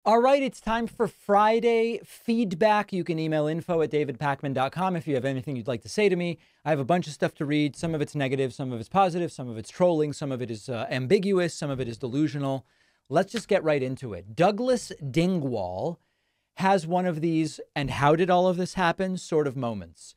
All right, it's time for Friday feedback. You can email info@davidpakman.com if you have anything you'd like to say to me. I have a bunch of stuff to read. Some of it's negative, some of it's positive, some of it's trolling, some of it is ambiguous, some of it is delusional. Let's just get right into it. Douglas Dingwall has one of these, and how did all of this happen, sort of moments.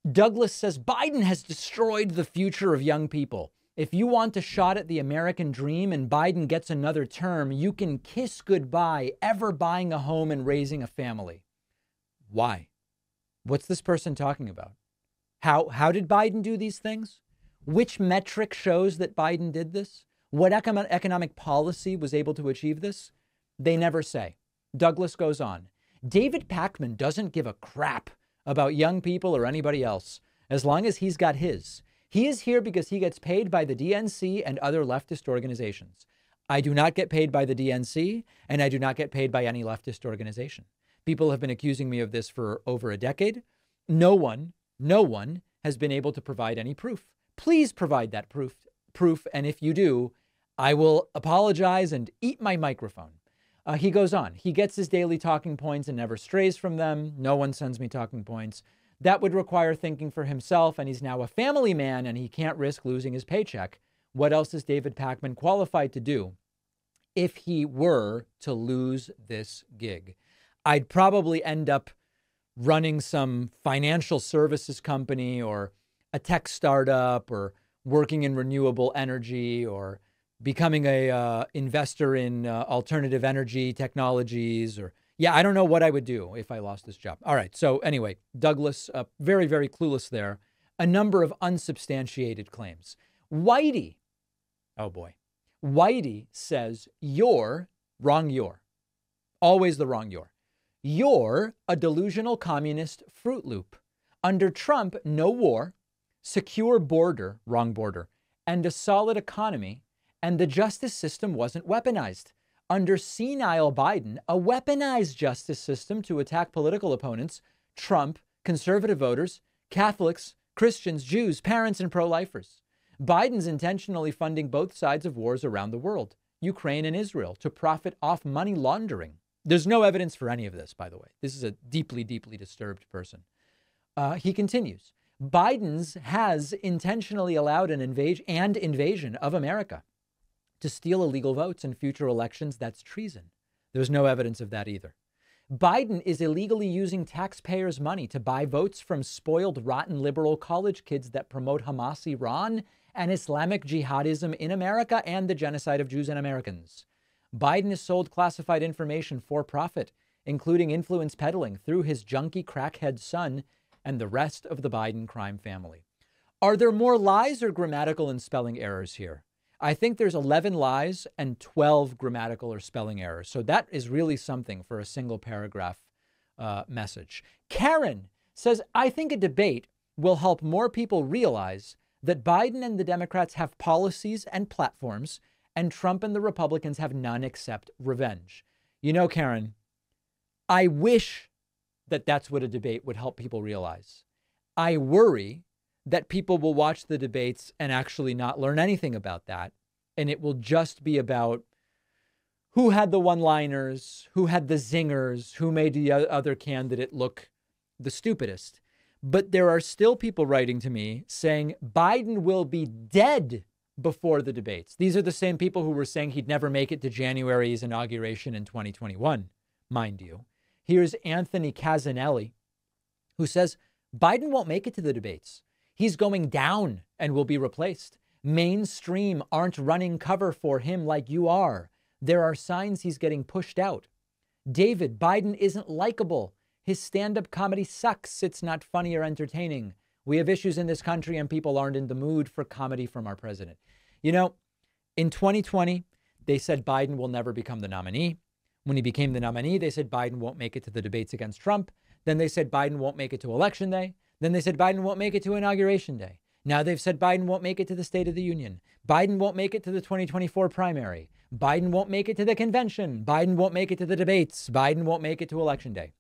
Douglas says, Biden has destroyed the future of young people. If you want a shot at the American dream and Biden gets another term, you can kiss goodbye ever buying a home and raising a family. Why? What's this person talking about? How did Biden do these things? Which metric shows that Biden did this? What economic policy was able to achieve this? They never say. Douglas goes on. David Pakman doesn't give a crap about young people or anybody else, as long as he's got his. He is here because he gets paid by the DNC and other leftist organizations. I do not get paid by the DNC, and I do not get paid by any leftist organization. People have been accusing me of this for over a decade. No one has been able to provide any proof. Please provide that proof. And if you do, I will apologize and eat my microphone. He goes on. He gets his daily talking points and never strays from them. No one sends me talking points. That would require thinking for himself, and he's now a family man, and he can't risk losing his paycheck. What else is David Pakman qualified to do if he were to lose this gig? I'd probably end up running some financial services company or a tech startup or working in renewable energy or becoming a investor in alternative energy technologies or yeah, I don't know what I would do if I lost this job. All right. So anyway, Douglas, very, very clueless there. A number of unsubstantiated claims. Whitey, oh boy. Whitey says, you're wrong, you're. Always the wrong you're. You're a delusional communist Fruit Loop. Under Trump, no war, secure border, wrong border, and a solid economy, and the justice system wasn't weaponized. Under senile Biden, a weaponized justice system to attack political opponents, Trump, conservative voters, Catholics, Christians, Jews, parents, and pro-lifers. Biden's intentionally funding both sides of wars around the world, Ukraine and Israel, to profit off money laundering. There's no evidence for any of this, by the way. This is a deeply, deeply disturbed person. He continues. Biden's has intentionally allowed an invasion of America. To steal illegal votes in future elections, that's treason. There's no evidence of that either. Biden is illegally using taxpayers' money to buy votes from spoiled, rotten liberal college kids that promote Hamas, Iran, and Islamic jihadism in America and the genocide of Jews and Americans. Biden has sold classified information for profit, including influence peddling through his junkie crackhead son and the rest of the Biden crime family. Are there more lies or grammatical and spelling errors here? I think there's 11 lies and 12 grammatical or spelling errors. So that is really something for a single paragraph message. Karen says, I think a debate will help more people realize that Biden and the Democrats have policies and platforms, and Trump and the Republicans have none except revenge. You know, Karen, I wish that that's what a debate would help people realize. I worry that people will watch the debates and actually not learn anything about that. And it will just be about who had the one-liners, who had the zingers, who made the other candidate look the stupidest. But there are still people writing to me saying Biden will be dead before the debates. These are the same people who were saying he'd never make it to January's inauguration in 2021, mind you. Here's Anthony Casanelli, who says Biden won't make it to the debates. He's going down and will be replaced. Mainstream aren't running cover for him like you are. There are signs he's getting pushed out. David, Biden isn't likable. His stand-up comedy sucks. It's not funny or entertaining. We have issues in this country and people aren't in the mood for comedy from our president. You know, in 2020, they said Biden will never become the nominee. When he became the nominee, they said Biden won't make it to the debates against Trump. Then they said Biden won't make it to Election Day. Then they said Biden won't make it to Inauguration Day. Now they've said Biden won't make it to the State of the Union. Biden won't make it to the 2024 primary. Biden won't make it to the convention. Biden won't make it to the debates. Biden won't make it to Election Day.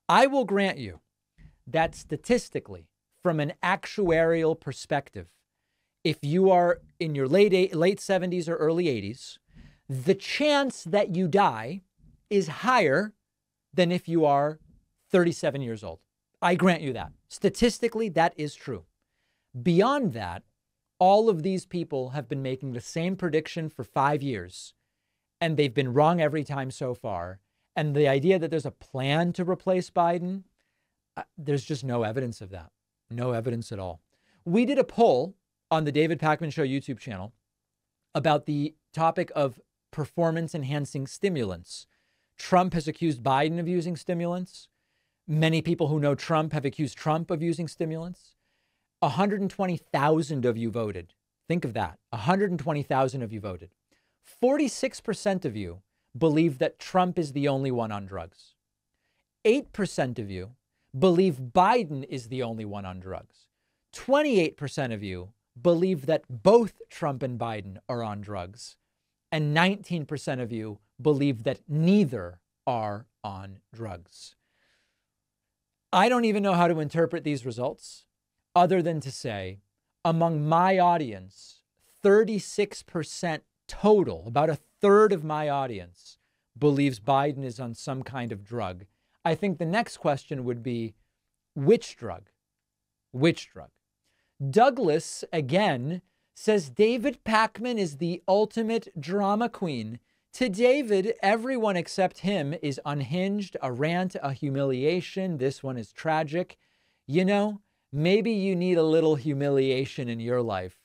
I will grant you that statistically, from an actuarial perspective, if you are in your late 70s or early 80s, the chance that you die is higher than if you are 37 years old. I grant you that. Statistically, that is true. Beyond that, all of these people have been making the same prediction for 5 years, and they've been wrong every time so far. And the idea that there's a plan to replace Biden, there's just no evidence of that. No evidence at all. We did a poll on the David Pakman Show YouTube channel about the topic of performance-enhancing stimulants. Trump has accused Biden of using stimulants. Many people who know Trump have accused Trump of using stimulants. 120,000 of you voted. Think of that. 120,000 of you voted. 46% of you believe that Trump is the only one on drugs. 8% of you believe Biden is the only one on drugs. 28% of you believe that both Trump and Biden are on drugs. And 19% of you believe that neither are on drugs. I don't even know how to interpret these results other than to say, among my audience, 36% total, about a third of my audience, believes Biden is on some kind of drug. I think the next question would be, which drug? Which drug? Douglas, again, says David Pakman is the ultimate drama queen. To David, everyone except him is unhinged, a rant, a humiliation. This one is tragic. You know, maybe you need a little humiliation in your life.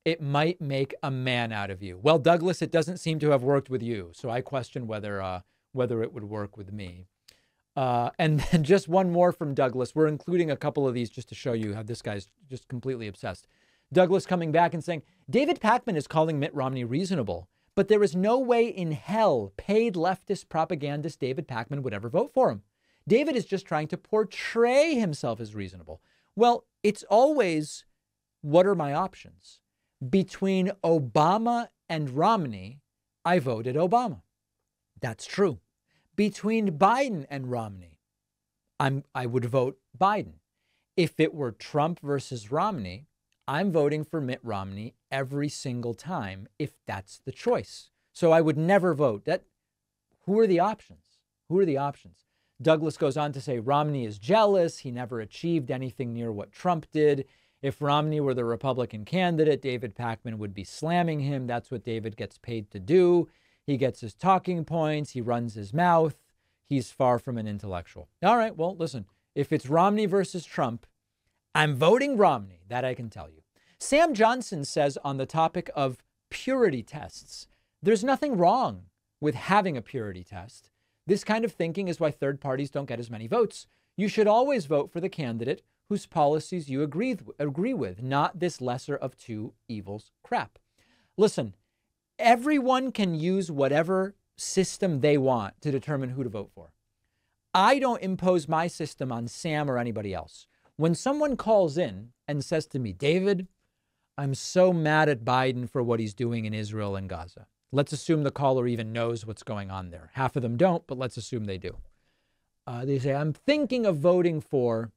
It might make a man out of you. Well, Douglas, it doesn't seem to have worked with you, so I question whether it would work with me. And then just one more from Douglas. We're including a couple of these just to show you how this guy's just completely obsessed. Douglas coming back and saying, David Pakman is calling Mitt Romney reasonable, but there is no way in hell paid leftist propagandist David Pakman would ever vote for him. David is just trying to portray himself as reasonable. Well, it's always, what are my options? Between Obama and Romney, I voted Obama. That's true. Between Biden and Romney, I would vote Biden. If it were Trump versus Romney, I'm voting for Mitt Romney every single time if that's the choice. So I would never vote. Who are the options? Who are the options? Douglas goes on to say Romney is jealous. He never achieved anything near what Trump did. If Romney were the Republican candidate, David Pakman would be slamming him. That's what David gets paid to do. He gets his talking points. He runs his mouth. He's far from an intellectual. All right, well, listen, if it's Romney versus Trump, I'm voting Romney. That I can tell you. Sam Johnson says on the topic of purity tests, there's nothing wrong with having a purity test. This kind of thinking is why third parties don't get as many votes. You should always vote for the candidate whose policies you agree with, not this lesser of two evils crap. Listen, everyone can use whatever system they want to determine who to vote for. I don't impose my system on Sam or anybody else. When someone calls in and says to me, David, I'm so mad at Biden for what he's doing in Israel and Gaza. Let's assume the caller even knows what's going on there. Half of them don't, but let's assume they do. They say, I'm thinking of voting for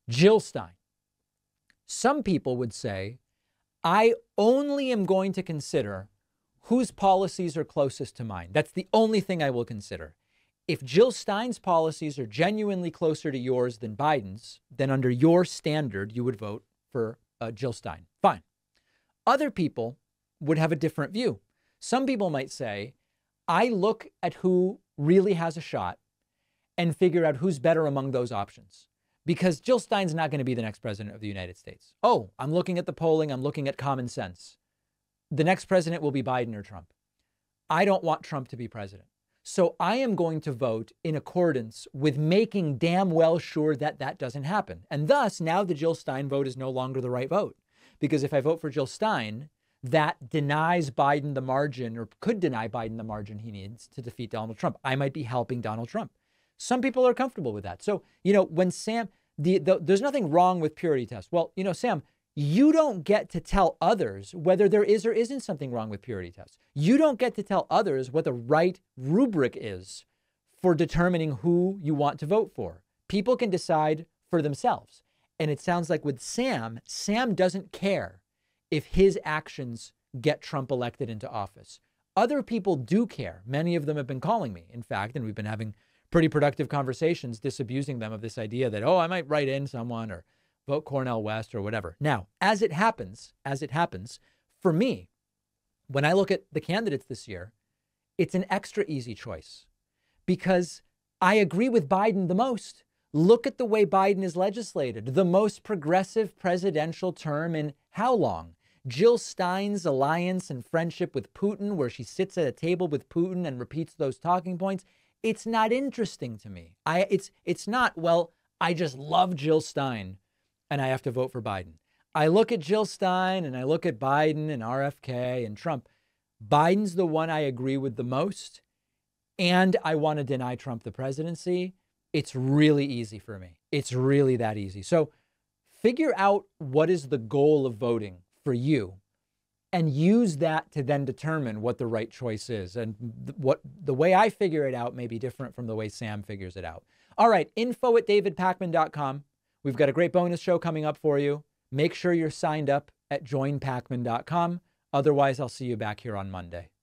Jill Stein. Some people would say, I only am going to consider whose policies are closest to mine. That's the only thing I will consider. If Jill Stein's policies are genuinely closer to yours than Biden's, then under your standard, you would vote for Jill Stein. Fine. Other people would have a different view. Some people might say, I look at who really has a shot and figure out who's better among those options. Because Jill Stein's not going to be the next president of the United States. Oh, I'm looking at the polling. I'm looking at common sense. The next president will be Biden or Trump. I don't want Trump to be president. So I am going to vote in accordance with making damn well sure that that doesn't happen. And thus, now the Jill Stein vote is no longer the right vote. Because if I vote for Jill Stein, that denies Biden the margin, or could deny Biden the margin he needs to defeat Donald Trump. I might be helping Donald Trump. Some people are comfortable with that. So, when Sam, there's nothing wrong with purity tests. Well, Sam, you don't get to tell others whether there is or isn't something wrong with purity tests. You don't get to tell others what the right rubric is for determining who you want to vote for. People can decide for themselves. And it sounds like with Sam doesn't care if his actions get Trump elected into office. Other people do care. Many of them have been calling me, in fact, and we've been having pretty productive conversations disabusing them of this idea that, oh, I might write in someone or vote Cornel West or whatever. Now, as it happens, for me, when I look at the candidates this year, it's an extra easy choice because I agree with Biden the most. Look at the way Biden is legislated, the most progressive presidential term in how long? Jill Stein's alliance and friendship with Putin, where she sits at a table with Putin and repeats those talking points. It's not interesting to me. It's not, well, I just love Jill Stein and I have to vote for Biden. I look at Jill Stein and I look at Biden and RFK and Trump. Biden's the one I agree with the most, and I want to deny Trump the presidency. It's really easy for me. It's really that easy. So figure out what is the goal of voting for you and use that to then determine what the right choice is. And what the way I figure it out may be different from the way Sam figures it out. All right, info@davidpakman.com. We've got a great bonus show coming up for you. Make sure you're signed up at joinpakman.com. Otherwise, I'll see you back here on Monday.